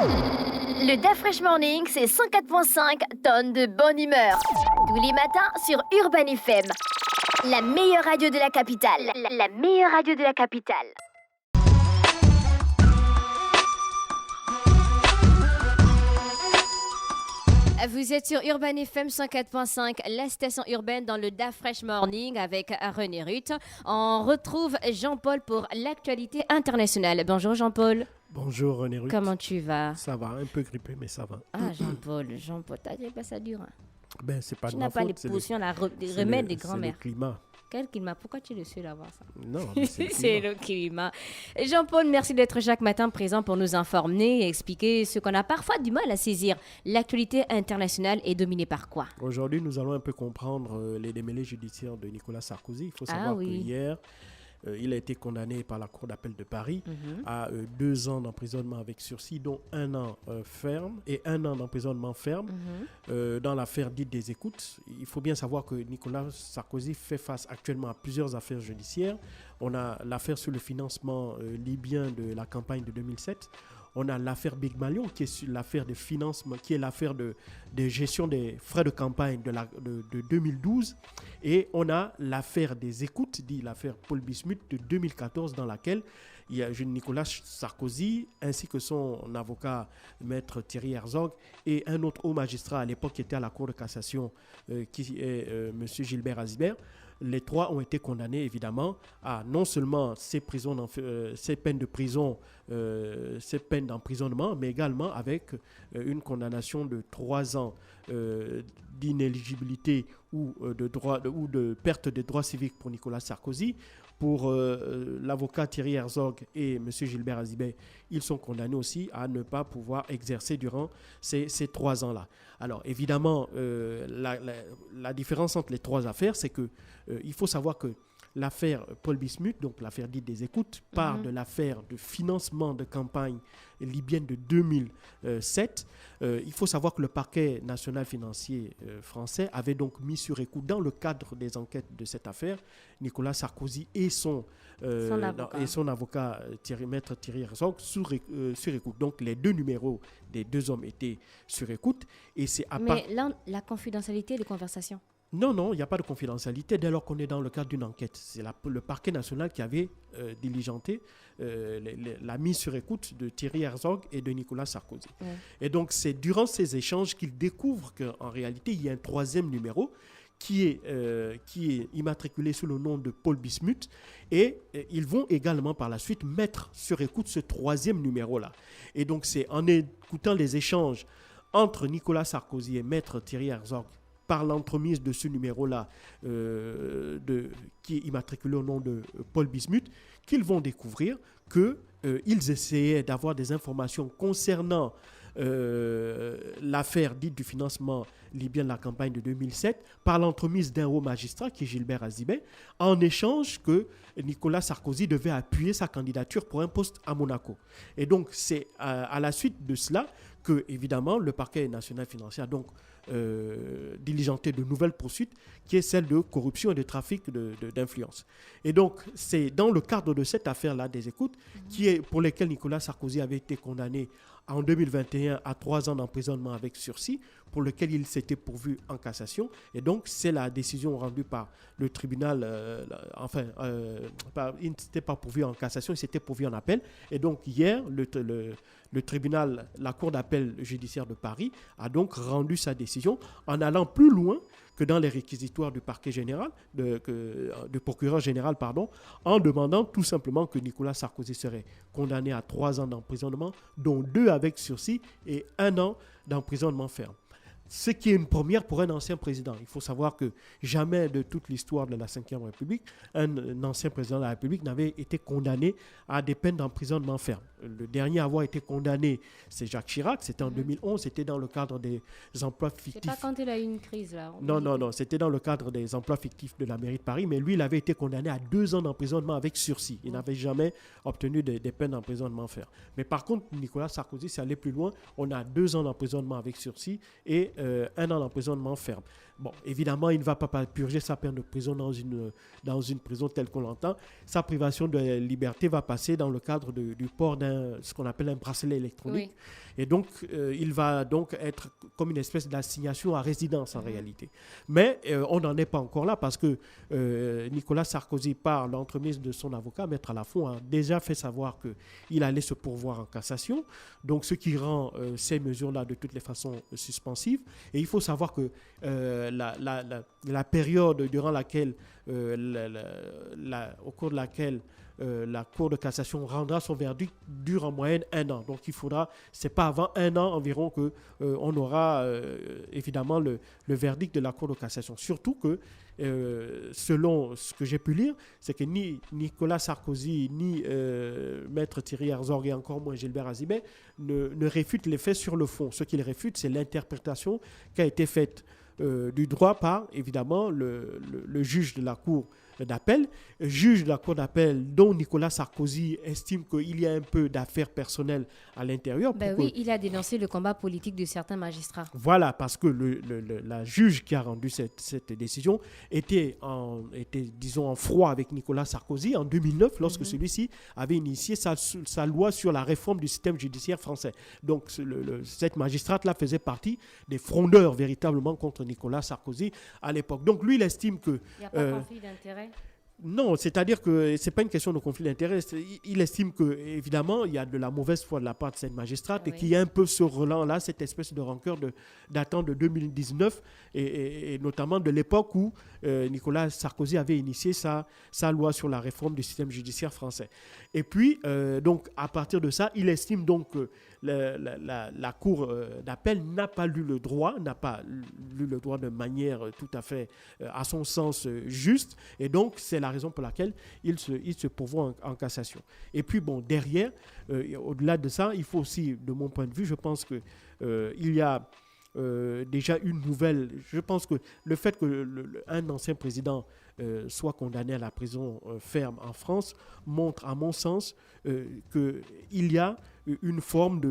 Le DAF Fresh Morning, c'est 104.5 tonnes de bonne humeur. Tous les matins sur Urban FM. La meilleure radio de la capitale. La meilleure radio de la capitale. Vous êtes sur Urban FM 104.5, la station urbaine dans le DAF Fresh Morning avec René Ruth. On retrouve Jean-Paul pour l'actualité internationale. Bonjour Jean-Paul. Bonjour René Ruth. Comment tu vas? Ça va, un peu grippé, mais ça va. Ah Jean-Paul, t'as dit pas ça dure. Hein. Ben, c'est pas tu de n'as ma pas faute, les potions, les remèdes des grands-mères. C'est le climat. Quel climat? Pourquoi tu es le seul à voir ça? Non, mais c'est le climat. Jean-Paul, merci d'être chaque matin présent pour nous informer et expliquer ce qu'on a parfois du mal à saisir. L'actualité internationale est dominée par quoi? Aujourd'hui, nous allons un peu comprendre les démêlés judiciaires de Nicolas Sarkozy. Il faut savoir que hier, il a été condamné par la Cour d'appel de Paris à 2 ans d'emprisonnement avec sursis, dont 1 an ferme et 1 an d'emprisonnement ferme dans l'affaire dite des écoutes. Il faut bien savoir que Nicolas Sarkozy fait face actuellement à plusieurs affaires judiciaires. On a l'affaire sur le financement libyen de la campagne de 2007. On a l'affaire Big Malion, qui est l'affaire de financement, qui est l'affaire de gestion des frais de campagne de 2012. Et on a l'affaire des écoutes, dit l'affaire Paul Bismuth de 2014, dans laquelle il y a Nicolas Sarkozy, ainsi que son avocat, maître Thierry Herzog, et un autre haut magistrat à l'époque qui était à la Cour de cassation, qui est M. Gilbert Azibert. Les 3 ont été condamnés, évidemment, à non seulement ces peines de prison, ces peines d'emprisonnement, mais également avec une condamnation de 3 ans d'inéligibilité ou de perte des droits civiques pour Nicolas Sarkozy. Pour l'avocat Thierry Herzog et M. Gilbert Azibert, ils sont condamnés aussi à ne pas pouvoir exercer durant ces 3 ans-là. Alors évidemment, la différence entre les 3 affaires, c'est que il faut savoir que l'affaire Paul Bismuth, donc l'affaire dite des écoutes, part de l'affaire de financement de campagne libyenne de 2007. Il faut savoir que le parquet national financier français avait donc mis sur écoute, dans le cadre des enquêtes de cette affaire, Nicolas Sarkozy et son avocat maître Thierry Herzog sur écoute. Donc les 2 numéros des 2 hommes étaient sur écoute. Et c'est Mais là, la confidentialité des conversations. Non, il n'y a pas de confidentialité dès lors qu'on est dans le cadre d'une enquête. C'est le parquet national qui avait diligenté la mise sur écoute de Thierry Herzog et de Nicolas Sarkozy. Et donc, c'est durant ces échanges qu'ils découvrent qu'en réalité, il y a un 3e numéro qui est immatriculé sous le nom de Paul Bismuth. Et ils vont également par la suite mettre sur écoute ce 3e numéro-là. Et donc, c'est en écoutant les échanges entre Nicolas Sarkozy et maître Thierry Herzog, par l'entremise de ce numéro-là, qui est immatriculé au nom de Paul Bismuth, qu'ils vont découvrir qu'ils essayaient d'avoir des informations concernant l'affaire dite du financement libyen de la campagne de 2007 par l'entremise d'un haut magistrat qui est Gilbert Azibert, en échange que Nicolas Sarkozy devait appuyer sa candidature pour un poste à Monaco. Et donc c'est à la suite de cela que, évidemment, le parquet national financier a donc diligenté de nouvelles poursuites, qui est celle de corruption et de trafic d'influence. Et donc, c'est dans le cadre de cette affaire-là des écoutes, pour lesquelles Nicolas Sarkozy avait été condamné en 2021 à 3 ans d'emprisonnement avec sursis, pour lequel il s'était pourvu en cassation. Et donc, c'est la décision rendue par le tribunal. Il ne s'était pas pourvu en cassation, il s'était pourvu en appel. Et donc, hier, le tribunal, la Cour d'appel judiciaire de Paris, a donc rendu sa décision en allant plus loin que dans les réquisitoires du parquet général, du procureur général, en demandant tout simplement que Nicolas Sarkozy serait condamné à 3 ans d'emprisonnement, dont 2 avec sursis et 1 an d'emprisonnement ferme. Ce qui est une première pour un ancien président. Il faut savoir que jamais de toute l'histoire de la Ve République, un ancien président de la République n'avait été condamné à des peines d'emprisonnement ferme. Le dernier à avoir été condamné, c'est Jacques Chirac. C'était en 2011. C'était dans le cadre des emplois fictifs. C'est pas quand il a eu une crise, là. Non. C'était dans le cadre des emplois fictifs de la mairie de Paris. Mais lui, il avait été condamné à 2 ans d'emprisonnement avec sursis. Il n'avait jamais obtenu des peines d'emprisonnement ferme. Mais par contre, Nicolas Sarkozy, c'est allé plus loin. On a 2 ans d'emprisonnement avec sursis et 1 an d'emprisonnement ferme. Bon, évidemment, il ne va pas purger sa peine de prison dans une prison telle qu'on l'entend. Sa privation de liberté va passer dans le cadre du port ce qu'on appelle un bracelet électronique. Oui. Et donc, il va donc être comme une espèce d'assignation à résidence en réalité. Mais on n'en est pas encore là parce que Nicolas Sarkozy, par l'entremise de son avocat, Maître Lafont, a déjà fait savoir qu'il allait se pourvoir en cassation. Donc, ce qui rend ces mesures-là de toutes les façons suspensives. Et il faut savoir que la période durant laquelle, au cours de laquelle la Cour de cassation rendra son verdict dure en moyenne 1 an. Donc, c'est pas avant 1 an environ qu'on aura évidemment le verdict de la Cour de cassation. Surtout que, selon ce que j'ai pu lire, c'est que ni Nicolas Sarkozy, ni Maître Thierry Herzog et encore moins Gilbert Azibet ne réfutent les faits sur le fond. Ce qu'ils réfutent, c'est l'interprétation qui a été faite du droit par, évidemment, le juge de la Cour d'appel, juge de la Cour d'appel dont Nicolas Sarkozy estime qu'il y a un peu d'affaires personnelles à l'intérieur. Oui, il a dénoncé le combat politique de certains magistrats. Voilà, parce que la juge qui a rendu cette décision était disons, en froid avec Nicolas Sarkozy en 2009, lorsque celui-ci avait initié sa loi sur la réforme du système judiciaire français. Donc, cette magistrate-là faisait partie des frondeurs véritablement contre Nicolas Sarkozy à l'époque. Donc, lui, il estime que... Il n'y a pas de conflit d'intérêt? Non, c'est-à-dire que ce n'est pas une question de conflit d'intérêts. Il estime qu'évidemment, il y a de la mauvaise foi de la part de cette magistrate et qu'il y a un peu ce relent-là, cette espèce de rancœur datant de 2019 et notamment de l'époque où Nicolas Sarkozy avait initié sa loi sur la réforme du système judiciaire français. Et puis, donc, à partir de ça, il estime donc que la Cour d'appel n'a pas lu le droit de manière tout à fait, à son sens, juste. Et donc, c'est la raison pour laquelle il se pourvoit en cassation. Et puis, bon, derrière, au-delà de ça, il faut aussi, de mon point de vue, je pense qu'il y a déjà une nouvelle... Je pense que le fait qu'un ancien président soit condamné à la prison ferme en France montre, à mon sens, qu'il y a une forme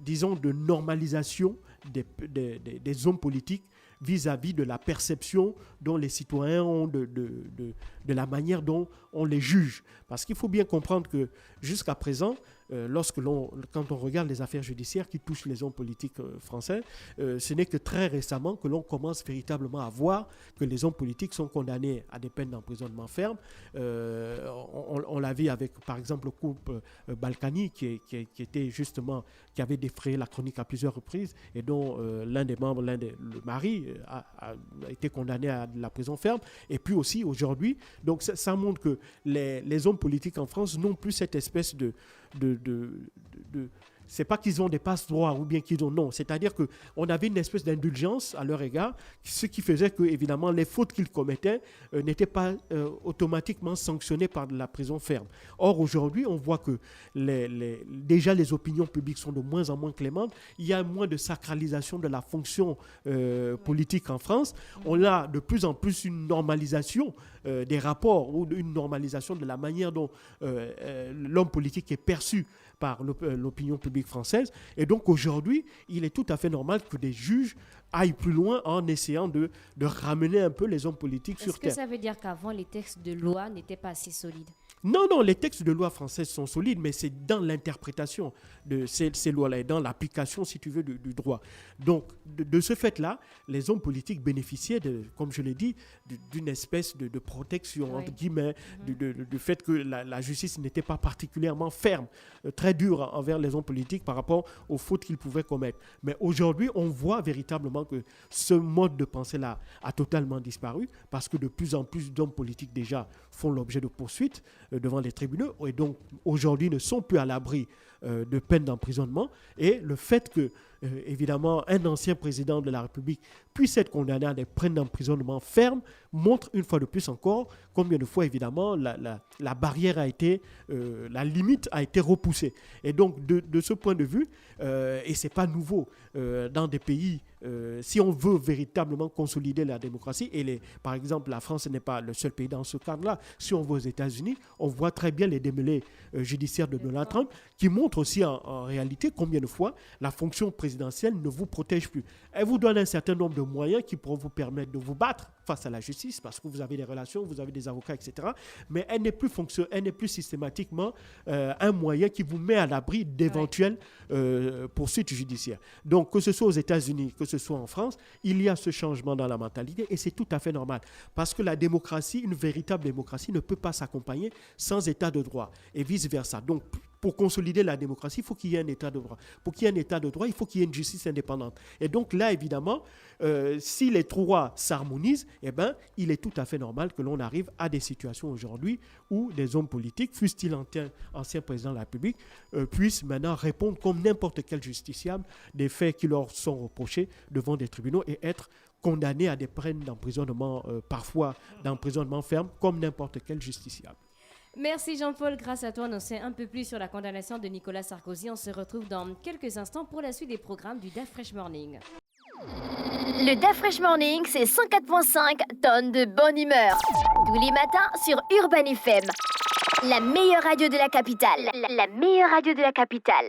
disons, de normalisation des hommes politiques vis-à-vis de la perception dont les citoyens ont de la manière dont on les juge. Parce qu'il faut bien comprendre que jusqu'à présent, quand on regarde les affaires judiciaires qui touchent les hommes politiques français, ce n'est que très récemment que l'on commence véritablement à voir que les hommes politiques sont condamnés à des peines d'emprisonnement ferme. On l'a vu avec, par exemple, le couple Balkany qui avait défrayé la chronique à plusieurs reprises et dont l'un des membres, le mari, a été condamné à de la prison ferme. Et puis aussi aujourd'hui, donc ça montre que les hommes politiques en France n'ont plus cette espèce c'est pas qu'ils ont des passe-droits ou bien qu'ils ont... Non, c'est-à-dire qu'on avait une espèce d'indulgence à leur égard, ce qui faisait que, évidemment, les fautes qu'ils commettaient n'étaient pas automatiquement sanctionnées par de la prison ferme. Or, aujourd'hui, on voit que déjà les opinions publiques sont de moins en moins clémentes. Il y a moins de sacralisation de la fonction politique en France. On a de plus en plus une normalisation des rapports ou une normalisation de la manière dont l'homme politique est perçu par l'opinion publique française. Et donc aujourd'hui, il est tout à fait normal que des juges aillent plus loin en essayant de ramener un peu les hommes politiques sur terre. Est-ce que ça veut dire qu'avant, les textes de loi n'étaient pas assez solides? Non, les textes de loi françaises sont solides, mais c'est dans l'interprétation de ces lois-là et dans l'application, si tu veux, du droit. Donc, de ce fait-là, les hommes politiques bénéficiaient, comme je l'ai dit, d'une espèce de protection, entre guillemets, du fait que la justice n'était pas particulièrement ferme, très dure envers les hommes politiques par rapport aux fautes qu'ils pouvaient commettre. Mais aujourd'hui, on voit véritablement que ce mode de pensée-là a totalement disparu parce que de plus en plus d'hommes politiques déjà font l'objet de poursuites devant les tribunaux et donc aujourd'hui ne sont plus à l'abri de peines d'emprisonnement. Et le fait que, évidemment, un ancien président de la République puisse être condamné à des peines d'emprisonnement fermes montre une fois de plus encore combien de fois, évidemment, la barrière a été, la limite a été repoussée. Et donc, de ce point de vue, et ce n'est pas nouveau, dans des pays, si on veut véritablement consolider la démocratie, par exemple, la France n'est pas le seul pays dans ce cadre-là. Si on va aux États-Unis, on voit très bien les démêlés judiciaires de Donald Trump qui montrent montre aussi en réalité combien de fois la fonction présidentielle ne vous protège plus. Elle vous donne un certain nombre de moyens qui pourront vous permettre de vous battre face à la justice parce que vous avez des relations, vous avez des avocats, etc. Mais elle n'est plus systématiquement un moyen qui vous met à l'abri d'éventuelles poursuites judiciaires. Donc, que ce soit aux États-Unis, que ce soit en France, il y a ce changement dans la mentalité et c'est tout à fait normal parce que la démocratie, une véritable démocratie, ne peut pas s'accompagner sans état de droit et vice-versa. Donc, pour consolider la démocratie, il faut qu'il y ait un état de droit. Pour qu'il y ait un état de droit, il faut qu'il y ait une justice indépendante. Et donc là, évidemment, si les trois s'harmonisent, eh ben, il est tout à fait normal que l'on arrive à des situations aujourd'hui où des hommes politiques, fussent-ils anciens présidents de la République, puissent maintenant répondre comme n'importe quel justiciable des faits qui leur sont reprochés devant des tribunaux et être condamnés à des peines d'emprisonnement, parfois d'emprisonnement ferme, comme n'importe quel justiciable. Merci Jean-Paul, grâce à toi on en sait un peu plus sur la condamnation de Nicolas Sarkozy. On se retrouve dans quelques instants pour la suite des programmes du DAF Fresh Morning. Le DAF Fresh Morning, c'est 104.5 tonnes de bonne humeur. Tous les matins sur Urban FM. La meilleure radio de la capitale. La meilleure radio de la capitale.